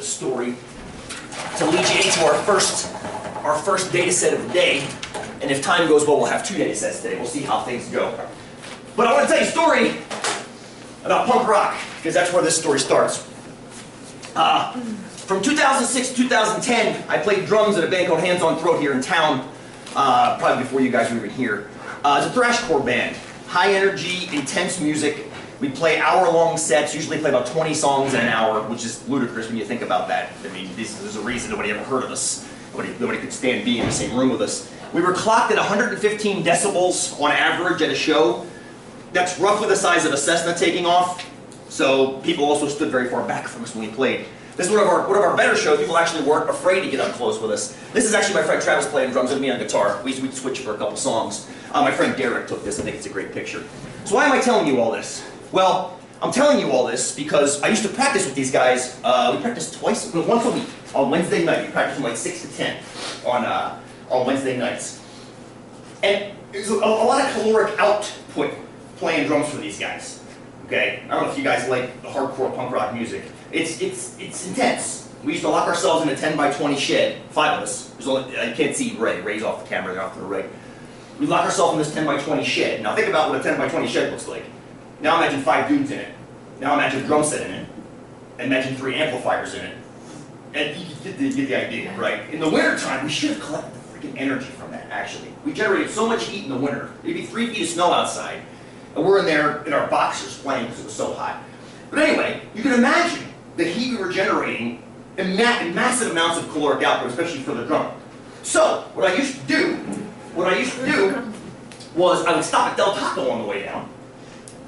story to lead you into our first data set of the day. And if time goes well, we'll have 2 data sets today. We'll see how things go. But I want to tell you a story about punk rock, because that's where this story starts. From 2006 to 2010, I played drums at a band called Hands on Throat here in town, probably before you guys were even here. It's a thrashcore band. High energy, intense music. We play hour-long sets, usually play about 20 songs in an hour, which is ludicrous when you think about that. I mean, there's a reason nobody ever heard of us. Nobody could stand being in the same room with us. We were clocked at 115 decibels on average at a show. That's roughly the size of a Cessna taking off. So people also stood very far back from us when we played. This is one of our better shows. People actually weren't afraid to get up close with us. This is actually my friend Travis playing drums and me on guitar. We'd switch for a couple songs. My friend Derek took this. I think it's a great picture. So why am I telling you all this? Well, I'm telling you all this because I used to practice with these guys. We practiced once a week on Wednesday night. We practiced from like 6 to 10 on Wednesday nights. And there's a lot of caloric output playing drums for these guys. Okay, I don't know if you guys like the hardcore punk rock music. It's intense. We used to lock ourselves in a 10 by 20 shed, 5 of us. I can't see Ray. Ray's off the camera, they're off to the right. We lock ourselves in this 10 by 20 shed. Now think about what a 10 by 20 shed looks like. Now imagine 5 dudes in it. Now imagine a drum set in it. Imagine 3 amplifiers in it. And you get the idea, right? In the wintertime, we should have collected the freaking energy from that, actually. We generated so much heat in the winter. It'd be 3 feet of snow outside. And we're in there in our boxers playing because it was so hot. But anyway, you can imagine the heat we were generating in massive amounts of caloric output, especially for the drummer. So, what I used to do was I would stop at Del Taco on the way down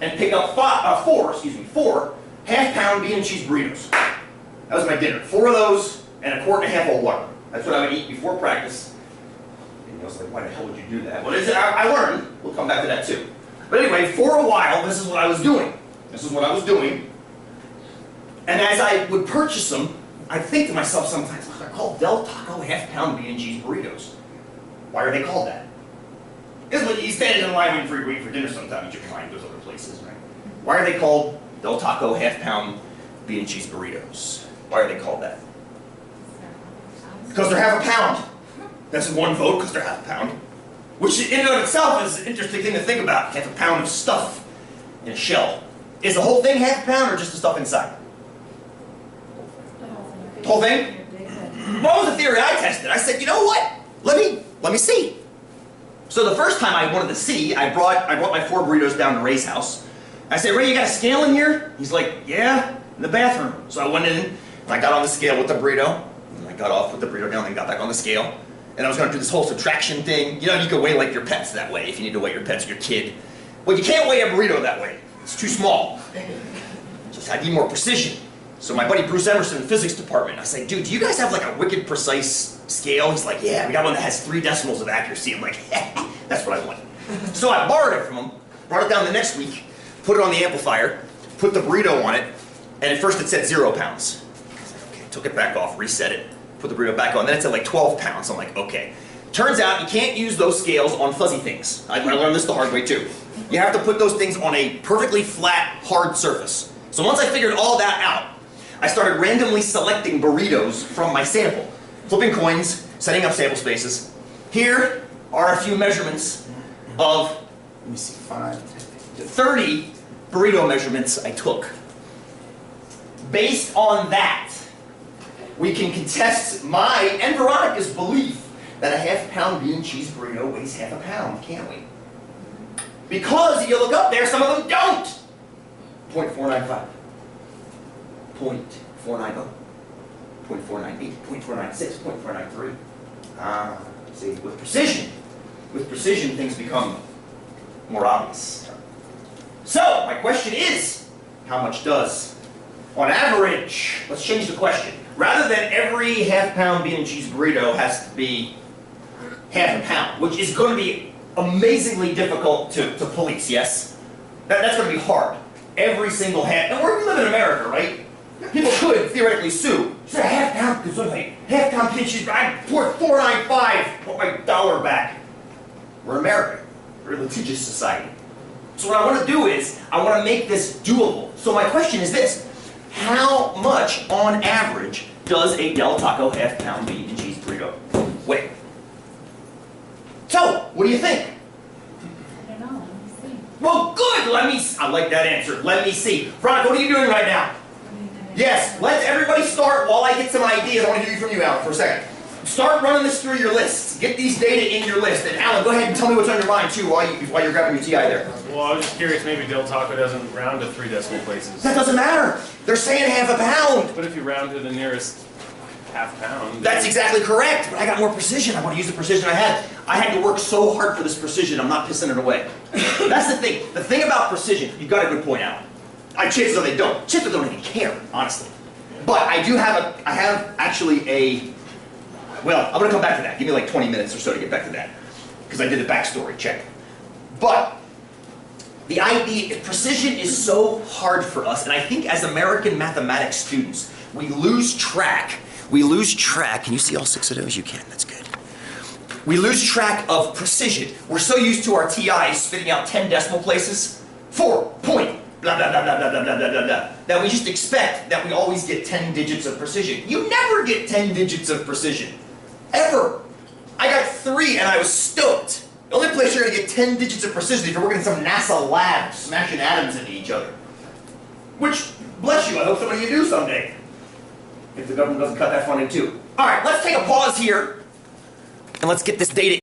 and pick up 4 half-pound bean and cheese burritos. That was my dinner. 4 of those and a quart and a half of water. That's what I would eat before practice. And I was like, why the hell would you do that? Well, I learned. We'll come back to that too. But anyway, for a while, this is what I was doing. And as I would purchase them, I'd think to myself sometimes, look, they're called Del Taco half-pound bean and cheese burritos. Why are they called that? This is what you stand in line waiting for dinner sometimes. You can find those other places, right? Why are they called Del Taco half-pound bean and cheese burritos? Why are they called that? Because they're half a pound. That's one vote, because they're half a pound. Which in and of itself is an interesting thing to think about. Half a pound of stuff in a shell. Is the whole thing half a pound or just the stuff inside? The whole thing? What was the theory I tested? I said, you know what? Let me see. So the first time I wanted to see, I brought my 4 burritos down to Ray's house. I said, Ray, you got a scale in here? He's like, yeah, in the bathroom. So I went in and I got on the scale with the burrito. And I got off with the burrito down and got back on the scale. And I was going to do this whole subtraction thing. You know, you can weigh like your pets that way if you need to weigh your pets or your kid. Well, you can't weigh a burrito that way. It's too small. So I need more precision. So my buddy Bruce Emerson in the physics department, I say, dude, do you guys have like a wicked precise scale? He's like, yeah, we got one that has 3 decimals of accuracy. I'm like, that's what I want. So I borrowed it from him, brought it down the next week, put it on the amplifier, put the burrito on it, and at first it said 0 pounds. I was like, okay, took it back off, reset it, put the burrito back on, then it said like 12 pounds. I'm like, okay. Turns out you can't use those scales on fuzzy things. I learned this the hard way too. You have to put those things on a perfectly flat, hard surface. So once I figured all that out, I started randomly selecting burritos from my sample. Flipping coins, setting up sample spaces. Here are a few measurements of, let me see, 30 burrito measurements I took. Based on that, we can contest my and Veronica's belief that a half-pound bean and cheese burrito weighs half a pound, can't we? Because if you look up there, some of them don't. 0.495. 0.490, 0.498, 0.496, 0.493. See, with precision things become more obvious. So, my question is, how much does, on average, let's change the question. Rather than every half-pound bean and cheese burrito has to be half a pound, which is going to be amazingly difficult to police, yes? That's going to be hard. Every single half, and we live in America, right? People could theoretically sue. Say half pound, because what if I half pound bean and cheese, I poured $4.95, put my dollar back. We're America. We're a litigious society. So what I want to do is, I want to make this doable. So my question is this: how much, on average, does a Del Taco half-pound meat and cheese burrito weigh? So, what do you think? I don't know. Let me see. Well, good. I like that answer. Let me see. Veronica, what are you doing right now? Yes, let's everybody start while I get some ideas. I want to hear from you, Alan, for a second. Start running this through your lists. Get these data in your list. And Alan, go ahead and tell me what's on your mind, too, while you're grabbing your TI there. Well, I was just curious, maybe Del Taco doesn't round to 3 decimal places. That doesn't matter. They're saying half a pound. But if you round to the nearest half pound... That's exactly correct, but I got more precision. I want to use the precision I had. I had to work so hard for this precision, I'm not pissing it away. That's the thing. The thing about precision, you've got a good point, Alan. Chances are they don't. Chances are they don't even care, honestly. But I have actually a, well, I'm going to come back to that. Give me like 20 minutes or so to get back to that. Because I did the backstory, check. But the idea, precision is so hard for us, and I think as American mathematics students, we lose track. Can you see all 6 of those? You can, that's good. We lose track of precision. We're so used to our TIs spitting out 10 decimal places, 4 point, blah, blah, blah, blah, blah, blah, blah, blah, blah, that we just expect that we always get 10 digits of precision. You never get 10 digits of precision. Ever. I got 3 and I was stoked. The only place you're going to get 10 digits of precision is if you're working in some NASA lab smashing atoms into each other. Which, bless you, I hope some of you do someday. If the government doesn't cut that funding too. Alright, let's take a pause here and let's get this data